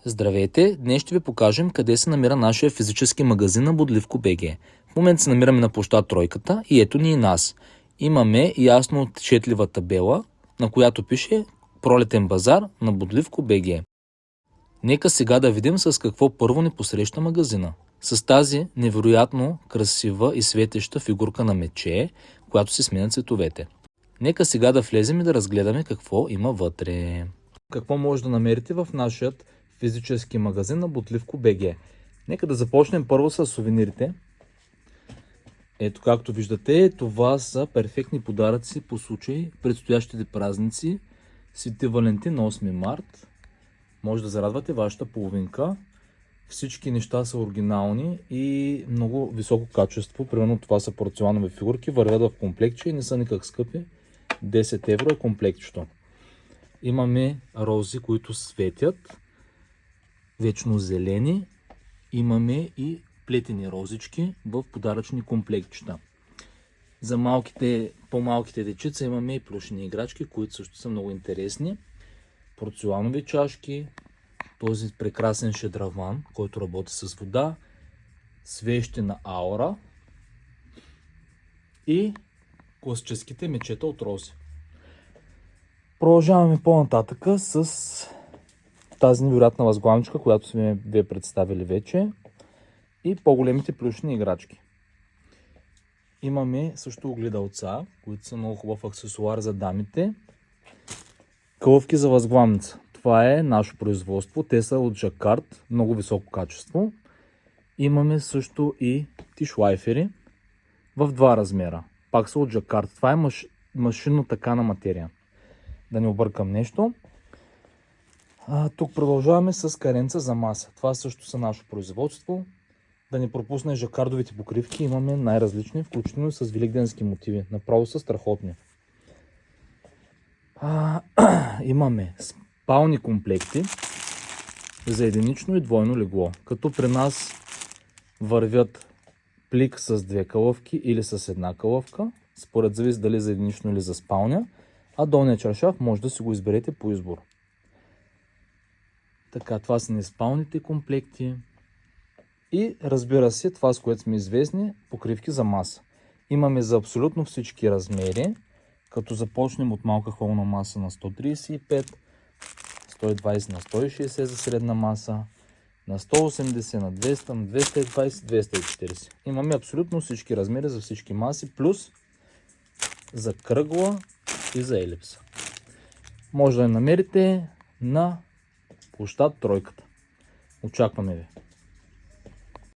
Здравейте! Днес ще ви покажем къде се намира нашия физически магазин на Бодливко БГ. В момента се намираме на площад Тройката и ето ни и нас. Имаме ясно отчетлива табела, на която пише Пролетен базар на Бодливко БГ. Нека сега да видим с какво първо ни посреща магазина. С тази невероятно красива и светеща фигурка на мече, която се сменя цветовете. Нека сега да влезем и да разгледаме какво има вътре. Какво може да намерите в нашия физически магазин на Бодливко БГ. Нека да започнем първо с сувенирите. Ето, както виждате, това са перфектни подаръци по случай предстоящите празници. Свети Валентин на 8 март. Може да зарадвате вашата половинка. Всички неща са оригинални и много високо качество. Примерно това са порцеланови фигурки, вървят в комплектче и не са никак скъпи. 10 евро е комплектчето. Имаме рози, които светят. Вечно зелени. Имаме и плетени розички в подаръчни комплектчета. За по-малките дечица имаме и плюшени играчки, които също са много интересни. Порцеланови чашки, този прекрасен шедраван, който работи с вода, свещена аура и класическите мечета от рози. Продължаваме по-нататъка с тази невероятна възглавничка, която сме ви представили вече, и по-големите плюшни играчки. Имаме също огледалца, които са много хубав аксесуар за дамите. Кълъвки за възглавница. Това е наше производство. Те са от жакард, много високо качество. Имаме също и тишлайфери в два размера. Пак са от жакард. Това е машинно такана материя. Да не объркам нещо. Тук продължаваме с каренца за маса. Това също са наше производство. Да не пропусне жакардовите покривки. Имаме най-различни, включително и с великденски мотиви. Направо са страхотни. Имаме спални комплекти за единично и двойно легло. Като при нас вървят плик с две кълъвки или с една кълъвка. Според зависи дали за единично или за спалня. А долният чаршаф може да си го изберете по избор. Така, това са неспалните комплекти. И разбира се, това с което сме известни, покривки за маса. Имаме за абсолютно всички размери, като започнем от малка холна маса на 135, 120 на 160 за средна маса, на 180, на 200, на 220, 240. Имаме абсолютно всички размери за всички маси, плюс за кръгла и за елипса. Може да я намерите на площад Тройката. Очакваме ви!